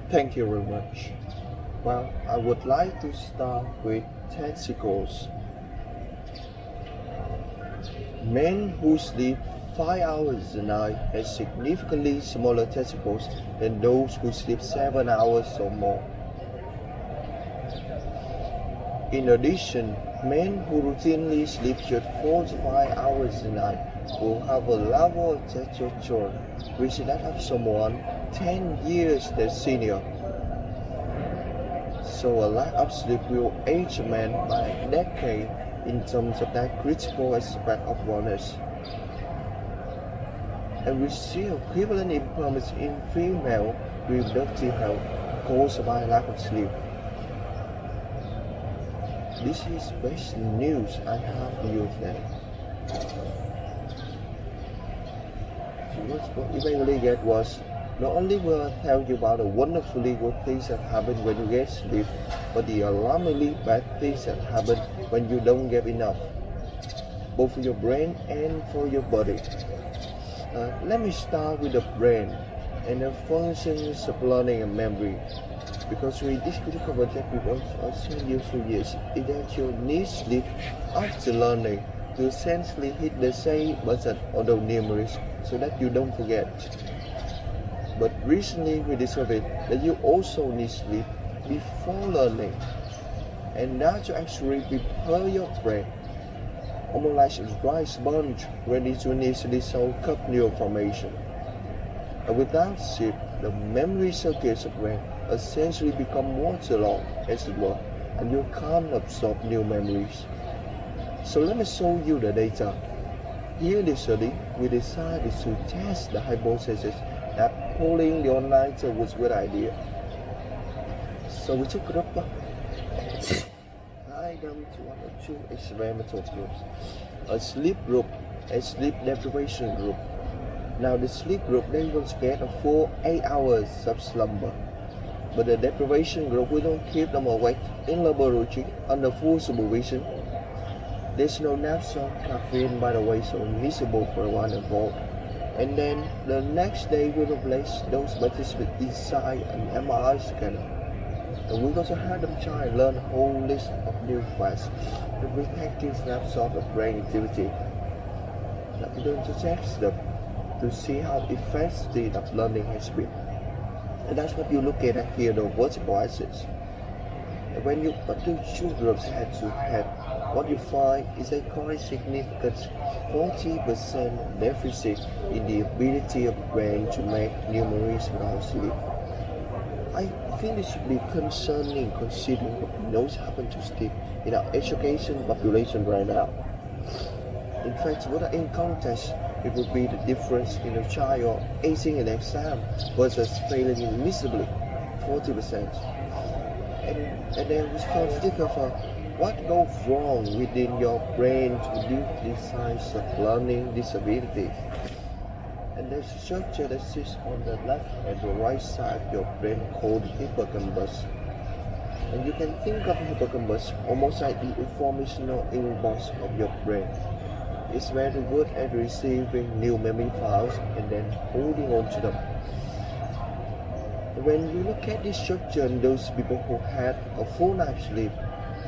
Thank you very much. Well, I would like to start with testicles. Men who sleep 5 hours a night have significantly smaller testicles than those who sleep 7 hours or more. In addition, men who routinely sleep just 4 to 5 hours a night will have a level of testosterone which is that of someone 10 years their senior. So a lack of sleep will age a man by a decade in terms of that critical aspect of wellness. And we see equivalent impairments in female reproductive health caused by lack of sleep. This is best news I have for you today. So what you basically get was, not only will I tell you about the wonderfully good things that happen when you get sleep, but the alarmingly bad things that happen when you don't get enough, both for your brain and for your body. Let me start with the brain and the functions of learning and memory. Because we discussed about that before, also useful years, is that you need sleep after learning to essentially hit the same button on the memories so that you don't forget. But recently we discovered that you also need sleep before learning, and that to actually prepare your brain, almost like a dry sponge ready to initially soak up new information. And without sleep, the memory circuits of brain essentially become waterlogged, as it were, and you can't absorb new memories. So let me show you the data. Here in this study, we decided to test the hypothesis that pulling the all-nighter was a good idea. So we took it up. I done to one or two experimental groups. A sleep group, a sleep deprivation group. Now the sleep group, they will get a full 8 hours of slumber. But the deprivation group, we don't keep them awake in laboratory under full supervision. There's no napsol caffeine, by the way, so invisible for one involved. And then the next day we will place those participants inside an MRI scanner. And we also had them try and learn a whole list of new facts that we detecting snapshot of brain activity. Now we're going to test them to see how effective that learning has been. And that's what you look at here, the vertical axis. And when you put the two groups head to head, what you find is a quite significant 40% deficit in the ability of the brain to make new memories without sleep. I think it should be concerning considering what knows happen to sleep in our education population right now. In fact, what I encountered, it would be the difference in a child acing an exam versus failing miserably, 40%. And then we start to think of what goes wrong within your brain to produce these signs of learning disability. And there's a structure that sits on the left and the right side of your brain called the hippocampus. And you can think of the hippocampus almost like the informational inbox of your brain. It's very good at receiving new memory files and then holding on to them. When you look at this structure and those people who had a full night's sleep,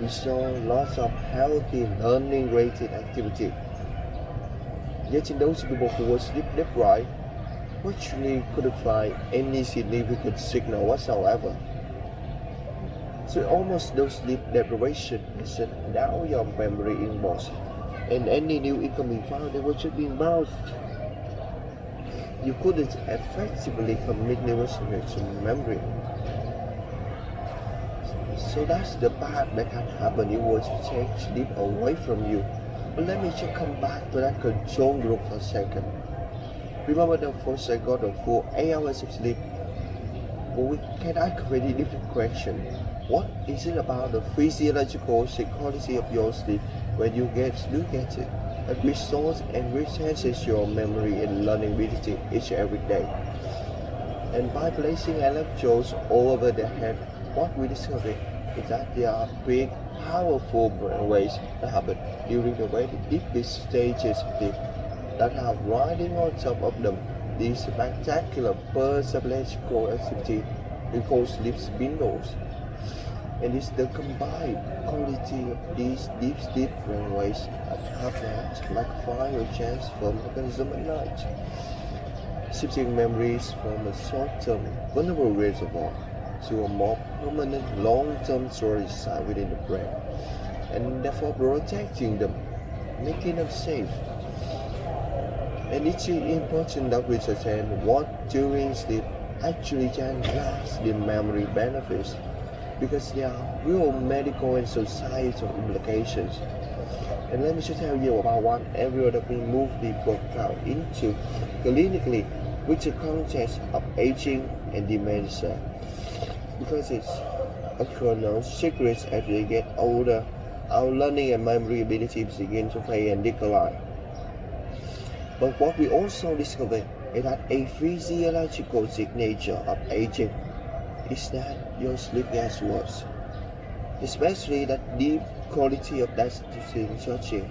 we saw lots of healthy learning related activity. Yet in those people who were sleep deprived, virtually couldn't find any significant signal whatsoever. So almost no sleep deprivation is now your memory inbox, and any new incoming file that was just being bounced. You couldn't effectively commit new research to memory. So that's the bad that can happen. It was to take sleep away from you. But let me just come back to that control group for a second. Remember the first I got a full 8 hours of sleep? Well, we can ask a very different question. What is it about the physiological psychology of your sleep when you get it? That restores and enhances your memory and learning ability each and every day. And by placing electrodes all over the head, what we discovered is that there are big, powerful brain waves that happen during the very deepest stages of sleep that have riding on top of them these spectacular bursts of electrical activity we call sleep windows. And it's the combined quality of these deep sleep brainwaves at half-light, like fire or chance from mechanism at night, shifting memories from a short-term vulnerable reservoir to a more permanent long-term storage site within the brain, and therefore protecting them, making them safe. And it's important that we understand what during sleep actually can last the memory benefits, because there are real medical and societal implications. And let me just tell you about one area that we move the book out into clinically, with the context of aging and dementia, because it's a kernel secrets as we get older, our learning and memory abilities begin to fade and decline. But what we also discovered is that a physiological signature of aging is that your sleep gets worse, especially that deep quality of that searching.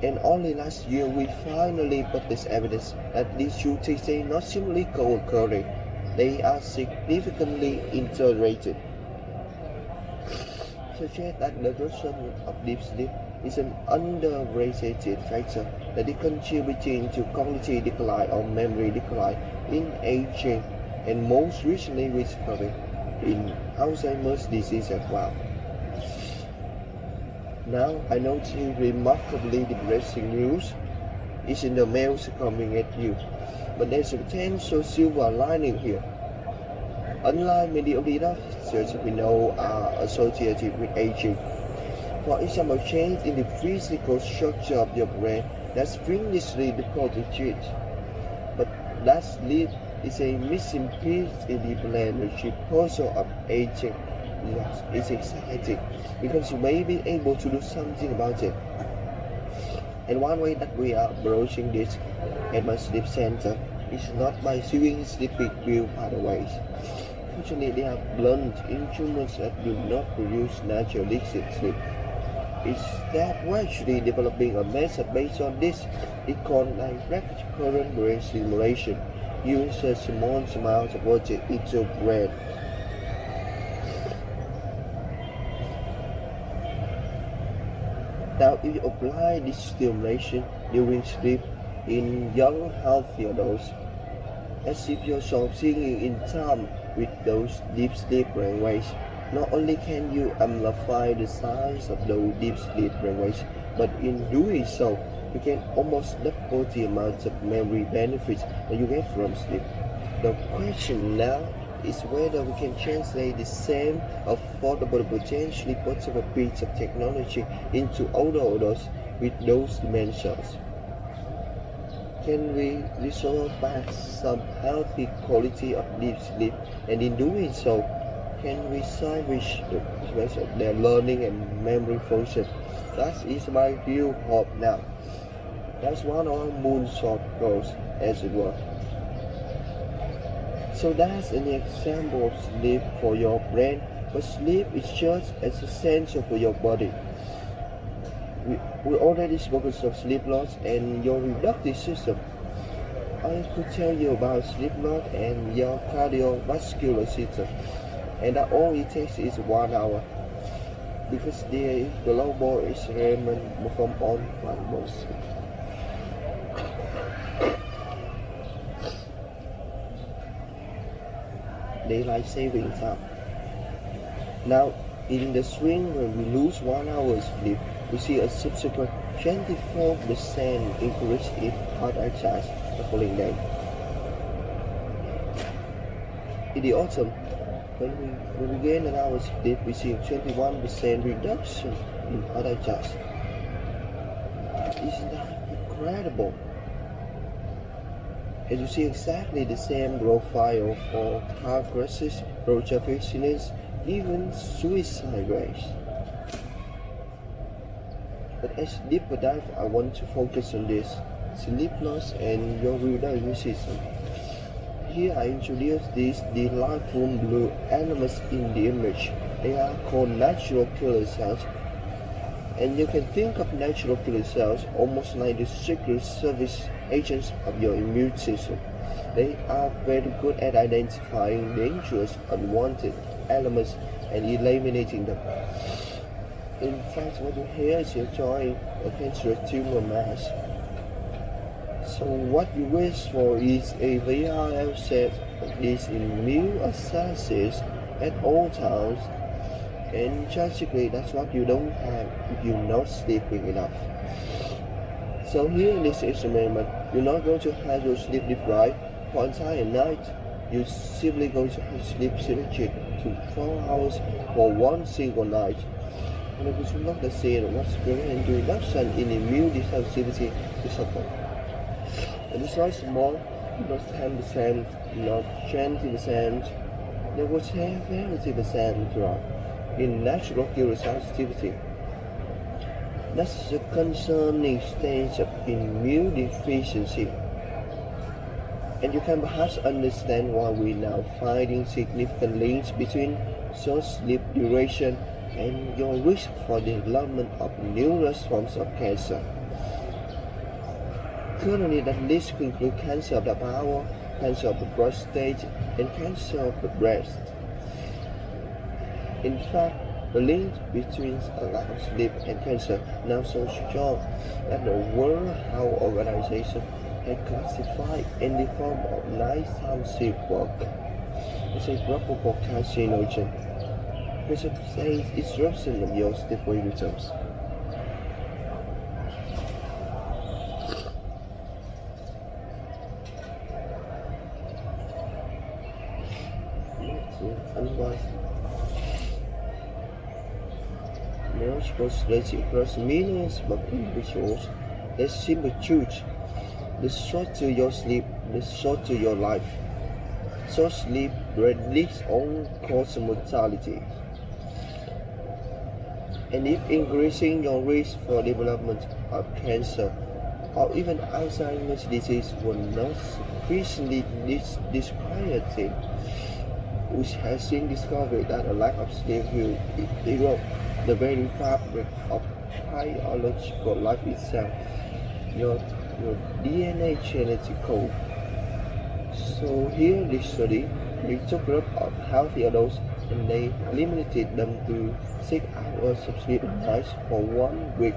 And only last year we finally published evidence that these two things are not simply co-occurring, they are significantly integrated. Suggest that the notion of deep sleep is an underrated factor that is contributing to cognitive decline or memory decline in aging, and most recently we discovered in Alzheimer's disease as well. Now I know the remarkably depressing news is in the mails coming at you, but there's a potential silver lining here. Unlike many of the disasters we know are associated with aging, for example, change in the physical structure of your brain that's previously difficult to treat, but that sleep is a missing piece in the planetary puzzle of aging. Yes, it's exciting because you may be able to do something about it. And one way that we are approaching this at my sleep center is not by doing sleeping pill pathways. Fortunately, they are blunt instruments that do not produce natural lucid sleep. Instead, we're actually developing a method based on this. It's called direct current brain stimulation. Use a small amount of voltage into your brain. Now, if you apply this stimulation during sleep in young, healthy adults, as if you're singing in time with those deep sleep brainwaves, not only can you amplify the size of those deep sleep brainwaves, but in doing so, you can almost double the amount of memory benefits that you get from sleep. The question now is whether we can translate the same affordable, potentially portable piece of technology into older adults with those dementias. Can we restore back some healthy quality of deep sleep, and in doing so, can we salvage the rest of their learning and memory function? That is my real hope now. That's one of our moonshot goals, as it were. So that's an example of sleep for your brain, but sleep is just as essential for your body. We already spoke of sleep loss and your reproductive system. I could tell you about sleep loss and your cardiovascular system, and that all it takes is 1 hour, because the global experiment from on one most. Daylight saving time. Now, in the swing when we lose 1 hour sleep, we see a subsequent 24% increase in heart attacks the following day. In the autumn, when we gain an hour's sleep, we see a 21% reduction in heart attacks. Isn't that incredible? And you see exactly the same profile for car crashes, road traffic accidents, even suicide rates. But as a deeper dive, I want to focus on this: sleep loss and your reproductive system. Here I introduce these delightful blue animals in the image. They are called natural killer cells. And you can think of natural killer cells almost like the secret service agents of your immune system. They are very good at identifying dangerous, unwanted elements and eliminating them. In fact, what you hear is your joy against your tumor mass. So what you wish for is a VRL set of these immune assassins at all times, and tragically that's what you don't have if you're not sleeping enough. So here in this experiment, you're not going to have your sleep deprived for entire night. You're simply going to have sleep limited to 4 hours for one single night. And if you look at the scene, what's going into reduction in immune sensitivity to suffer. And it's not small, not 10%, not 20%, there was a 30% drop in natural killer sensitivity. That's a concerning stage of immune deficiency. And you can perhaps understand why we're now finding significant links between short sleep duration and your risk for the development of numerous forms of cancer. Currently, that list can include cancer of the bowel, cancer of the prostate, and cancer of the breast. In fact, the link between a lack of sleep and cancer now so strong that the World Health Organization has classified any form of nighttime sleep work as a probable carcinogen, which says disruption of your sleep rhythms. Concentrated across millions of individuals. The simple truth: the shorter your sleep, the shorter your life. Short sleep predicts all cause mortality, and if increasing your risk for development of cancer or even Alzheimer's disease will not sufficiently disquieting, which has since discovered that a lack of sleep will erode the very fabric of biological life itself, your DNA genetic code. So here this study, we took a group of healthy adults and they limited them to 6 hours of sleep a night for 1 week.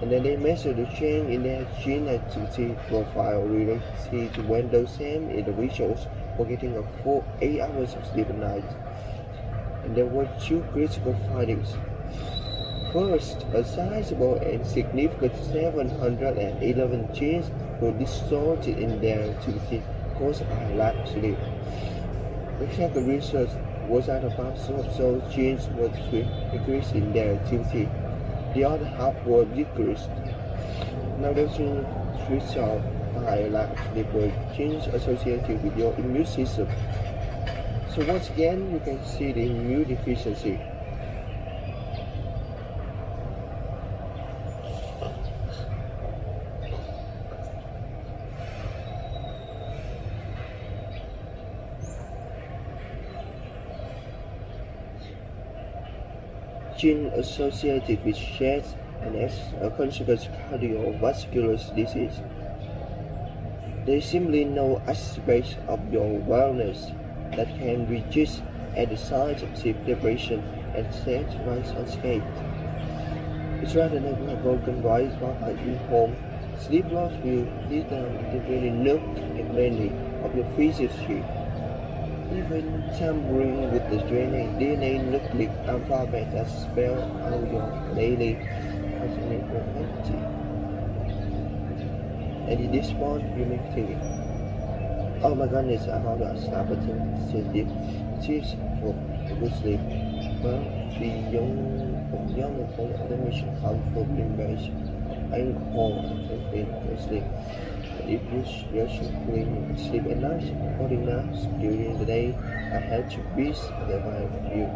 And then they measured the change in their gene activity profile related to when those same individuals were getting a full 8 hours of sleep a night. And there were 2 critical findings. First, a sizable and significant 711 genes were distorted in their activity caused by lack of sleep. The second research was that about some of those genes were decreased in their activity. The other half were decreased. Now those genes switched out by lack of sleep were genes associated with your immune system. So once again, you can see the immune deficiency. Gene associated with stress and as a consequence cardiovascular disease. There is simply no aspect of your wellness that can reduce at the signs of sleep deprivation and set rise unscathed. It's rather than a broken rise while at home. Sleep loss will lead down the very nook and cranny of your physiology, even tampering with the DNA nucleic alphabet that spell out your daily activity. And at this point, you may think, oh my goodness, how do I stop attempting sleep? Tips for good sleep. Well, beyond automation harmful impact of alcohol and caffeine for sleep. If you usually sleep at night, 40 nights during the day, I had to beat the vibe of you.